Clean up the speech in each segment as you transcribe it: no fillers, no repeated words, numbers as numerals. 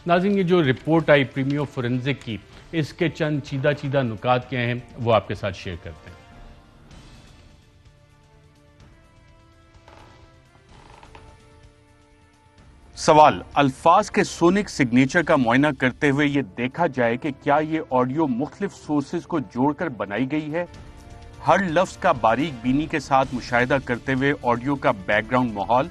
ناظرین یہ جو رپورٹ آئی پریمیو فورنزک کی، اس کے چند چیدہ نکات کیا ہیں وہ آپ کے ساتھ شیئر کرتے ہیں۔ سوال، الفاظ کے سونک سگنیچر کا معائنہ کرتے ہوئے یہ دیکھا جائے کہ کیا یہ آڈیو مختلف سورسز کو جوڑ کر بنائی گئی ہے؟ ہر لفظ کا باریک بینی کے ساتھ مشاہدہ کرتے ہوئے آڈیو کا بیک گراؤنڈ ماحول،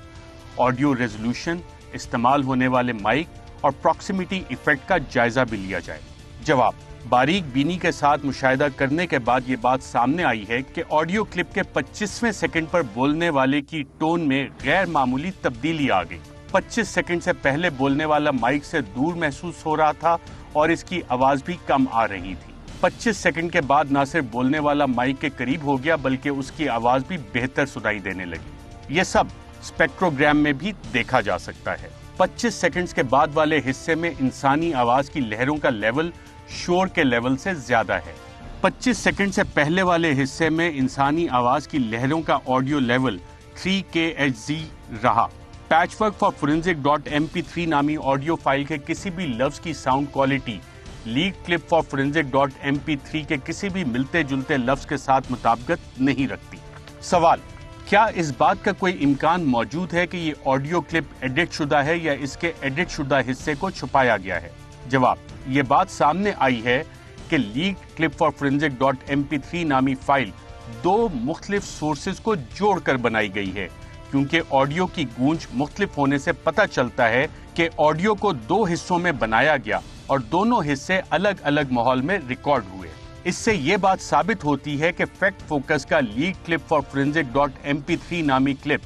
آڈیو ریزولوشن، استعمال ہونے والے مائک اور پراکسیمیٹی ایفیکٹ کا جائزہ بھی لیا جائے۔ جواب، باریک بینی کے ساتھ مشاہدہ کرنے کے بعد یہ بات سامنے آئی ہے کہ آڈیو کلپ کے 25ویں سیکنڈ پر بولنے والے کی ٹون میں غیر معمولی تبدیلی آ گئی۔ 25 سیکنڈ سے پہلے بولنے والا مائک سے دور محسوس ہو رہا تھا اور اس کی آواز بھی کم آ رہی تھی۔ 25 سیکنڈ کے بعد نہ صرف بولنے والا مائک کے قریب ہو گیا بلکہ اس کی آواز بھی بہتر سنائی دینے لگی۔ یہ سب اسپیکٹروگرام میں بھی دیکھا جا سکتا ہے۔ 25 سیکنڈز کے بعد والے حصے میں انسانی آواز کی لہروں کا لیول شور کے لیول سے زیادہ ہے۔ 25 سیکنڈ سے پہلے والے حصے میں انسانی آواز کی لہروں کا آڈیو لیول 3kHz رہا۔ Patch work for forensic .mp3 نامی آڈیو فائل کے کسی بھی لفظ کی sound quality lead clip for forensic .mp3 کے کسی بھی ملتے جلتے لفظ کے ساتھ مطابقت نہیں رکھتی۔ سوال، کیا اس بات کا کوئی امکان موجود ہے کہ یہ آڈیو کلپ ایڈٹ شدہ ہے یا اس کے ایڈٹ شدہ حصے کو چھپایا گیا ہے؟ جواب، یہ بات سامنے آئی ہے کہ lead clip for forensic .mp3 نامی فائل دو مختلف سورسز کو جوڑ کر بنائی گئی ہے، کیونکہ آڈیو کی گونج مختلف ہونے سے پتہ چلتا ہے کہ آڈیو کو دو حصوں میں بنایا گیا اور دونوں حصے الگ الگ ماحول میں ریکارڈ ہوئے۔ اس سے یہ بات ثابت ہوتی ہے کہ فیکٹ فوکس کا lead clip for forensic .mp3 نامی کلپ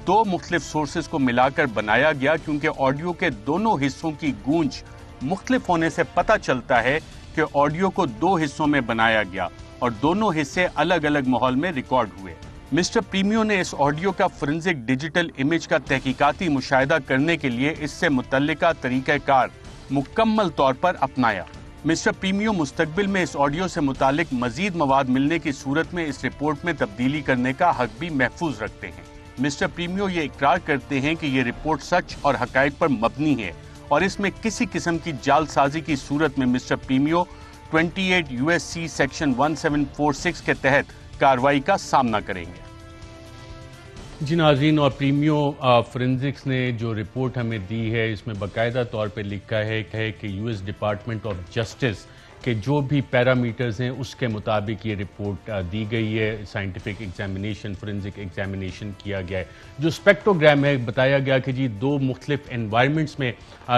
دو مختلف سورسز کو ملا کر بنایا گیا، کیونکہ آڈیو کے دونوں حصوں کی گونج مختلف ہونے سے پتہ چلتا ہے کہ آڈیو کو دو حصوں میں بنایا گیا اور دونوں حصے الگ الگ ماحول میں ریکارڈ ہوئے۔ مسٹر پریمیو نے اس آڈیو کا فورنزک ڈیجیٹل امیج کا تحقیقاتی مشاہدہ کرنے کے لیے اس سے متعلقہ طریقہ کار مکمل طور پر اپنایا۔ مسٹر پریمیو مستقبل میں اس آڈیو سے متعلق مزید مواد ملنے کی صورت میں اس رپورٹ میں تبدیلی کرنے کا حق بھی محفوظ رکھتے ہیں۔ مسٹر پریمیو یہ اقرار کرتے ہیں کہ یہ رپورٹ سچ اور حقائق پر مبنی ہے اور اس میں کسی قسم کی جعل سازی کی صورت میں مسٹر پریمیو 28 USC سیکشن 1746 کے تحت کارروائی کا سامنا کریں گے۔ جی ناظرین، اور پریمیو فورنزکس نے جو رپورٹ ہمیں دی ہے اس میں باقاعدہ طور پہ لکھا ہے کہ US ڈپارٹمنٹ آف جسٹس کہ جو بھی پیرامیٹرز ہیں اس کے مطابق یہ رپورٹ دی گئی ہے۔ سائنٹیفک ایگزامینیشن، فورنزک ایگزامینیشن کیا گیا ہے۔ جو اسپیکٹروگرام ہے، بتایا گیا کہ جی دو مختلف انوائرمنٹس میں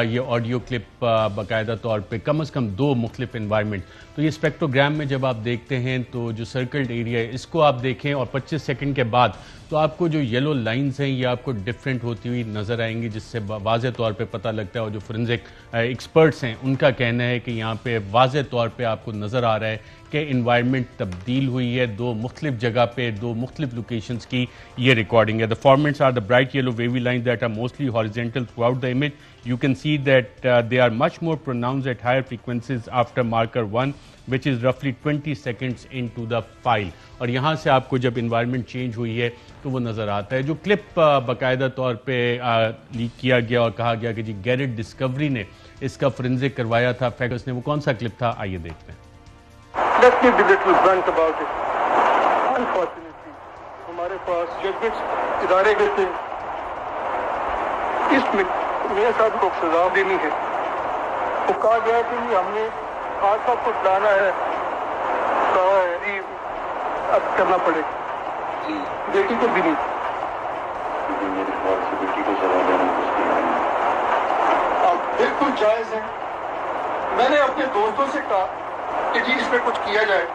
یہ آڈیو کلپ باقاعدہ طور پہ کم از کم دو مختلف انوائرمنٹ، تو یہ اسپیکٹروگرام میں جب آپ دیکھتے ہیں تو جو سرکلڈ ایریا ہے اس کو آپ دیکھیں اور 25 سیکنڈ کے بعد تو آپ کو جو یلو لائنز ہیں یہ آپ کو ڈیفرنٹ ہوتی ہوئی نظر آئیں گی، جس سے واضح طور پہ پتہ لگتا ہے، اور جو فورنزک ایکسپرٹس ہیں ان کا کہنا ہے کہ یہاں پہ واضح طور پہ آپ کو نظر آ رہا ہے کہ انوائرمنٹ تبدیل ہوئی ہے، دو مختلف جگہ پہ دو مختلف لوکیشنز کی یہ ریکارڈنگ ہے۔ The formants are the bright yellow wavy lines that are mostly horizontal throughout the image. You can see that they are much more pronounced at higher frequencies after marker 1, which is roughly 20 seconds into the file. اور یہاں سے آپ کو جب environment change ہوئی ہے تو وہ نظر آتا ہے۔ جو کلپ باقاعدہ طور پہ لیک کیا گیا اور کہا گیا کہ جی گیرٹ ڈسکوری نے اس کا فورنزک کروایا تھا فیکٹس نے، وہ کون سا کلپ تھا، آئیے دیکھتے ہیں۔ Let me be little blunt about it. Unfortunately, ہمارے پاس ججمنٹس ادارے گئے تھے، اس میں میاں صاحب کو سزا دینی ہے۔ وہ کہا گیا کہ ہم نے خاص صاحب کو لانا ہے، کہا ہے جی اب کرنا پڑے گا، بیٹی کو بھی نہیں، میرے خیال سے بیٹی کو سزا دینا اب بالکل جائز ہے۔ میں نے اپنے دوستوں سے کہا کہ جی اس میں کچھ کیا جائے،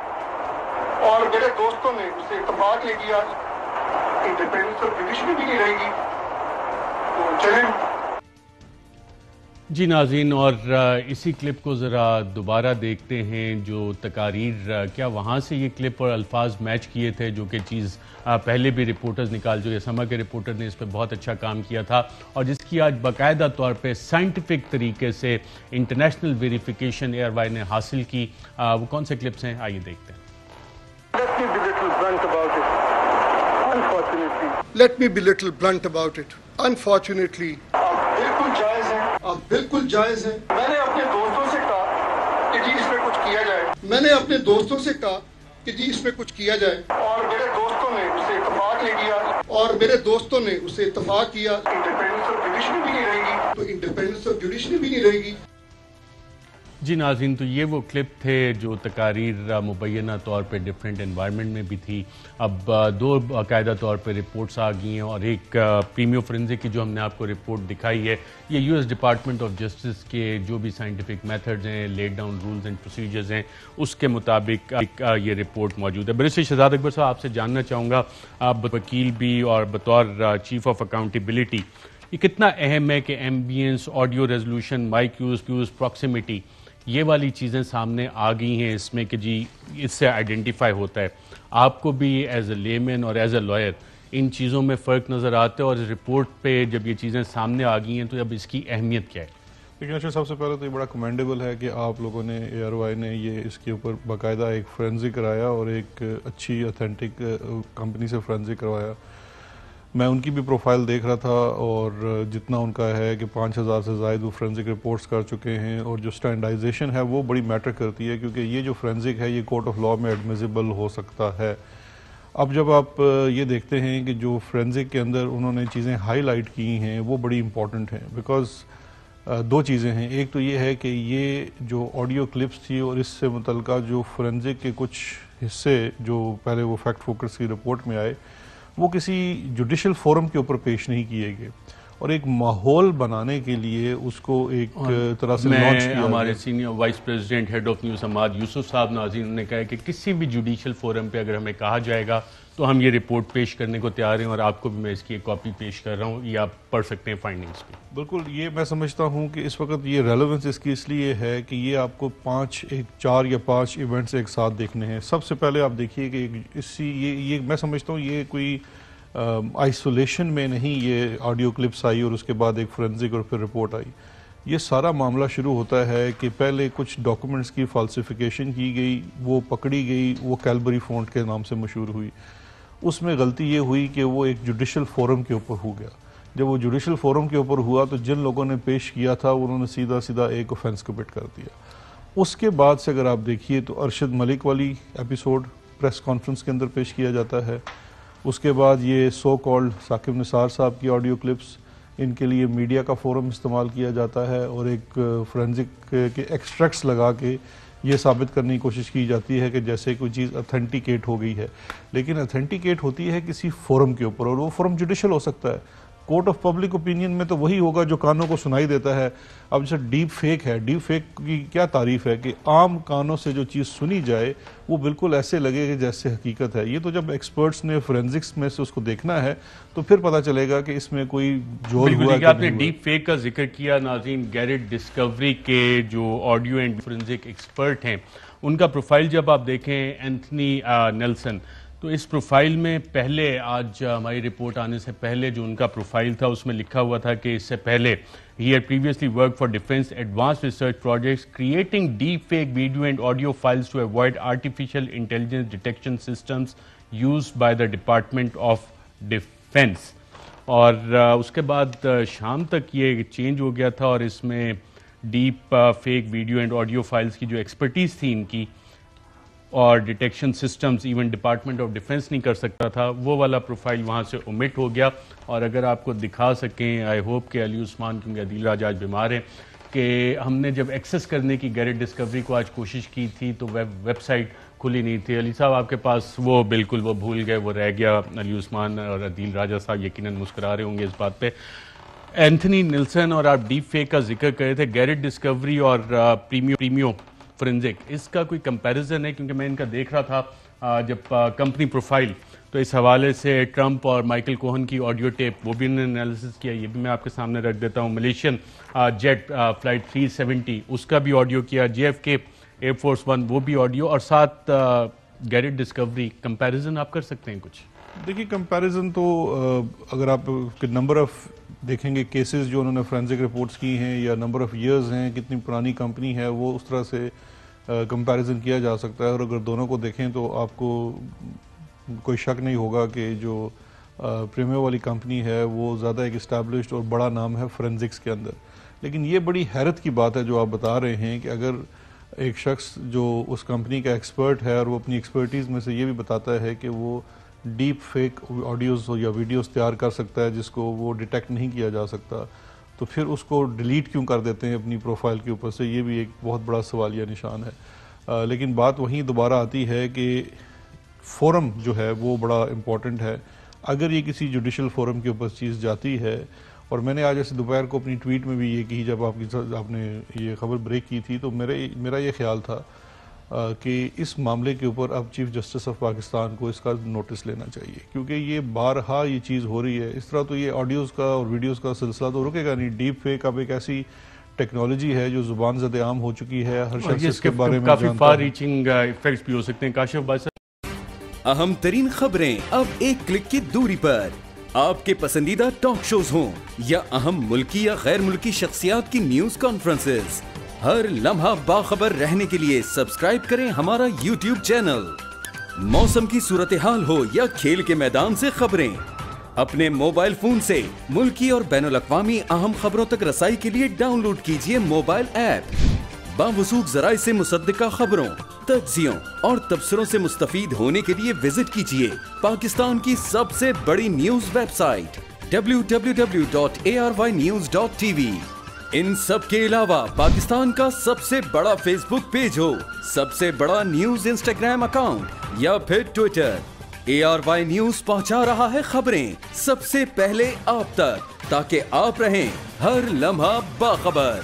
اور میرے دوستوں نے اس سے اتفاق لے کیا، انڈیپینڈنس اور جوڈیشری بھی نہیں رہے گی، تو چلیں۔ جی ناظرین، اور اسی کلپ کو ذرا دوبارہ دیکھتے ہیں، جو تقاریر کیا وہاں سے یہ کلپ اور الفاظ میچ کیے تھے، جو کہ چیز پہلے بھی رپورٹرز نکال جو یسما کے رپورٹر نے اس پہ بہت اچھا کام کیا تھا، اور جس کی آج باقاعدہ طور پہ سائنٹیفک طریقے سے انٹرنیشنل ویریفیکیشن ایئر وائی نے حاصل کی۔ وہ کون سے کلپس ہیں، آئیے دیکھتے ہیں۔ Let me be little blunt about it. Unfortunately, بالکل جائز ہے، آپ بالکل جائز ہیں. میں نے اپنے دوستوں سے کہا کہ جی اس میں کچھ کیا جائے. میں نے اپنے دوستوں سے کہا کہ جی اس میں کچھ کیا جائے. اور میرے دوستوں نے اسے اتفاق لے لیا. اور میرے دوستوں نے اسے اتفاق کیا. انڈیپینڈنس آف جوڈیشری بھی نہیں رہے گی. تو انڈیپینڈنس آف جوڈیشری بھی نہیں رہے گی. جی ناظرین، تو یہ وہ کلپ تھے جو تقاریر مبینہ طور پہ ڈیفرنٹ انوائرمنٹ میں بھی تھی. اب دو باقاعدہ طور پہ رپورٹس آ گئی ہیں، اور ایک پریمیو فورینزک کی جو ہم نے آپ کو رپورٹ دکھائی ہے، یہ U S department of justice کے جو بھی سائنٹیفک میتھڈز ہیں، laid down rules and procedures ہیں، اس کے مطابق یہ رپورٹ موجود ہے. بیرسٹر شہزاد اکبر صاحب، آپ سے جاننا چاہوں گا، آپ وکیل بھی اور بطور چیف آف اکاؤنٹیبلٹی، یہ کتنا اہم ہے کہ ایمبینس، audio resolution, mic use, proximity, یہ والی چیزیں سامنے آ گئی ہیں اس میں کہ جی اس سے آئیڈینٹیفائی ہوتا ہے. آپ کو بھی ایز اے لیمین اور ایز اے لائر ان چیزوں میں فرق نظر آتا ہے، اور اس رپورٹ پہ جب یہ چیزیں سامنے آ گئی ہیں تو اب اس کی اہمیت کیا ہے؟ لیکن اشرف، سب سے پہلے تو یہ بڑا کمینڈیبل ہے کہ آپ لوگوں نے، AROI نے، یہ اس کے اوپر باقاعدہ ایک فورینزک کرایا اور ایک اچھی اتھینٹک کمپنی سے فورینزک کروایا. میں ان کی بھی پروفائل دیکھ رہا تھا، اور جتنا ان کا ہے کہ 5000 سے زائد وہ فورینزک رپورٹس کر چکے ہیں، اور جو سٹینڈائزیشن ہے وہ بڑی میٹر کرتی ہے، کیونکہ یہ جو فورینزک ہے یہ کورٹ آف لاء میں ایڈمیزیبل ہو سکتا ہے. اب جب آپ یہ دیکھتے ہیں کہ جو فورینزک کے اندر انہوں نے چیزیں ہائی لائٹ کی ہیں وہ بڑی امپورٹنٹ ہیں، بیکاز دو چیزیں ہیں. ایک تو یہ ہے کہ یہ جو آڈیو کلپس تھی اور اس سے متعلقہ جو فورینزک کے کچھ حصے جو پہلے وہ فیکٹ فوکس کی رپورٹ میں آئے، وہ کسی جوڈیشل فورم کے اوپر پیش نہیں کیے گئے، اور ایک ماحول بنانے کے لیے اس کو ایک طرح سے لانچ کیا. ہمارے senior vice president head of news Hammad Yousuf صاحب ناظرین نے کہا کہ کسی بھی جوڈیشل فورم پہ اگر ہمیں کہا جائے گا تو ہم یہ رپورٹ پیش کرنے کو تیار ہیں، اور آپ کو بھی میں اس کی ایک کاپی پیش کر رہا ہوں، یہ آپ پڑھ سکتے ہیں فائنڈنگز پہ. بالکل، یہ میں سمجھتا ہوں کہ اس وقت یہ ریلیونس اس کی اس لیے ہے کہ یہ آپ کو 4 یا 5 ایونٹس ایک ساتھ دیکھنے ہیں. سب سے پہلے آپ دیکھیے کہ یہ میں سمجھتا ہوں یہ کوئی آئسولیشن میں نہیں یہ آڈیو کلپس آئی اور اس کے بعد ایک فورینزک اور پھر رپورٹ آئی. یہ سارا معاملہ شروع ہوتا ہے کہ پہلے کچھ ڈاکومنٹس کی فالسیفیکیشن کی گئی، وہ پکڑی گئی، وہ کیلبری فونٹ کے نام سے مشہور ہوئی. اس میں غلطی یہ ہوئی کہ وہ ایک جوڈیشل فورم کے اوپر ہو گیا. جب وہ جوڈیشل فورم کے اوپر ہوا تو جن لوگوں نے پیش کیا تھا انہوں نے سیدھا ایک آفینس کمٹ کر دیا. اس کے بعد سے اگر آپ دیکھیے تو ارشد ملک والی ایپیسوڈ پریس کانفرنس کے اندر پیش کیا جاتا ہے. اس کے بعد یہ سو کالڈ ثاقب نثار صاحب کی آڈیو کلپس، ان کے لیے میڈیا کا فورم استعمال کیا جاتا ہے، اور ایک فورینزک کے ایکسٹریکٹس لگا کے یہ ثابت کرنے کی کوشش کی جاتی ہے کہ جیسے کوئی چیز اتھینٹیکیٹ ہو گئی ہے. لیکن اتھینٹیکیٹ ہوتی ہے کسی فورم کے اوپر، اور وہ فورم جوڈیشل ہو سکتا ہے. کورٹ آف پبلک اوپینین میں تو وہی ہوگا جو کانوں کو سنائی دیتا ہے. اب جیسے ڈیپ فیک ہے، ڈیپ فیک کی کیا تعریف ہے کہ عام کانوں سے جو چیز سنی جائے وہ بالکل ایسے لگے کہ جیسے حقیقت ہے. یہ تو جب ایکسپرٹس نے فورینزکس میں سے اس کو دیکھنا ہے تو پھر پتہ چلے گا کہ اس میں کوئی جول ہوا ہے. آپ نے ڈیپ فیک کا ذکر کیا ناظرین، گیرٹ ڈسکوری کے جو آڈیو اینڈ فورینزک ایکسپرٹ ہیں ان کا پروفائل جب آپ دیکھیں، اینتھنی نیلسن، تو اس پروفائل میں پہلے، آج ہماری رپورٹ آنے سے پہلے جو ان کا پروفائل تھا اس میں لکھا ہوا تھا کہ اس سے پہلے he had previously worked for defense advanced research projects creating deep fake video and audio files to avoid artificial intelligence detection systems used by the Department of Defense. اور اس کے بعد شام تک یہ چینج ہو گیا تھا، اور اس میں deep fake video and audio files کی جو ایکسپرٹیز تھی ان کی، اور detection systems even department of defence نہیں کر سکتا تھا، وہ والا پروفائل وہاں سے اومٹ ہو گیا. اور اگر آپ کو دکھا سکیں، آئی ہوپ کہ علی عثمان، کیونکہ عدیل راجہ آج بیمار ہیں، کہ ہم نے جب ایکسس کرنے کی گیرٹ ڈسکوری کو آج کوشش کی تھی تو ویب سائٹ کھلی نہیں تھی. علی صاحب آپ کے پاس وہ بالکل وہ بھول گئے، وہ رہ گیا. علی عثمان اور عدیل راجہ صاحب یقیناً مسکرا رہے ہوں گے اس بات پہ. اینتھنی نیلسن، اور آپ ڈیپ فیک کا ذکر کرے تھے، گیرٹ ڈسکوری اور پریمیو فورینزک، اس کا کوئی کمپیریزن ہے؟ کیونکہ میں ان کا دیکھ رہا تھا جب کمپنی پروفائل، تو اس حوالے سے ٹرمپ اور مائیکل کوہن کی آڈیو ٹیپ وہ بھی انہوں نے انالیسس کیا، یہ بھی میں آپ کے سامنے رکھ دیتا ہوں. ملیشین جیٹ فلائٹ 370 اس کا بھی آڈیو کیا، JFK ایئر فورس 1 وہ بھی آڈیو، اور ساتھ گیرٹ ڈسکوری. کمپیریزن آپ کر سکتے ہیں کچھ؟ دیکھیے، کمپیریزن تو اگر آپ نمبر آف دیکھیں گے کیسز جو انہوں نے فورینزک رپورٹس کی ہیں، یا نمبر آف ایئرز ہیں، کتنی پرانی کمپنی ہے، وہ اس طرح سے کمپیریزن کیا جا سکتا ہے. اور اگر دونوں کو دیکھیں تو آپ کو کوئی شک نہیں ہوگا کہ جو پریمیو والی کمپنی ہے وہ زیادہ ایک اسٹیبلشڈ اور بڑا نام ہے فورینزکس کے اندر. لیکن یہ بڑی حیرت کی بات ہے جو آپ بتا رہے ہیں کہ اگر ایک شخص جو اس کمپنی کا ایکسپرٹ ہے اور وہ اپنی ایکسپرٹیز میں سے یہ بھی بتاتا ہے کہ وہ ڈیپ فیک آڈیوز یا ویڈیوز تیار کر سکتا ہے جس کو وہ ڈیٹیکٹ نہیں کیا جا سکتا، تو پھر اس کو ڈیلیٹ کیوں کر دیتے ہیں اپنی پروفائل کے اوپر سے؟ یہ بھی ایک بہت بڑا سوالیہ نشان ہے۔ لیکن بات وہیں دوبارہ آتی ہے کہ فورم جو ہے وہ بڑا امپورٹنٹ ہے۔ اگر یہ کسی جوڈیشل فورم کے اوپر چیز جاتی ہے، اور میں نے آج ایسے دوپہر کو اپنی ٹویٹ میں بھی یہ کہی جب آپ نے یہ خبر بریک کی تھی، تو میرا یہ خیال تھا کہ اس معاملے کے اوپر اب چیف جسٹس آف پاکستان کو اس کا نوٹس لینا چاہیے، کیونکہ یہ بارہا یہ چیز ہو رہی ہے۔ اس طرح تو یہ آڈیوز کا اور ویڈیوز کا سلسلہ تو رکے گا نہیں۔ ڈیپ فیک اب ایک ایسی ٹیکنالوجی ہے جو زبان زد عام ہو چکی ہے، ہر شخص اس کے بارے میں کافی جانتا فار ہے۔ ریچنگ ایفیکٹس بھی ہو سکتے ہیں۔ کاشف بھائی اہم ترین خبریں اب ایک کلک کی دوری پر، آپ کے پسندیدہ ٹاک شوز ہوں یا اہم ملکی یا غیر ملکی شخصیات کی نیوز کانفرنسز، ہر لمحہ باخبر رہنے کے لیے سبسکرائب کریں ہمارا یوٹیوب چینل۔ موسم کی صورتحال ہو یا کھیل کے میدان سے خبریں، اپنے موبائل فون سے ملکی اور بین الاقوامی اہم خبروں تک رسائی کے لیے ڈاؤن لوڈ کیجیے موبائل ایپ۔ باوثوق ذرائع سے مصدقہ خبروں، تجزیوں اور تبصروں سے مستفید ہونے کے لیے وزٹ کیجیے پاکستان کی سب سے بڑی نیوز ویب سائٹ www.arYnews.tv۔ ان سب کے علاوہ پاکستان کا سب سے بڑا فیس بک پیج ہو، سب سے بڑا نیوز انسٹاگرام اکاؤنٹ یا پھر ٹویٹر، ARY نیوز پہنچا رہا ہے خبریں سب سے پہلے آپ تک، تاکہ آپ رہیں ہر لمحہ باخبر۔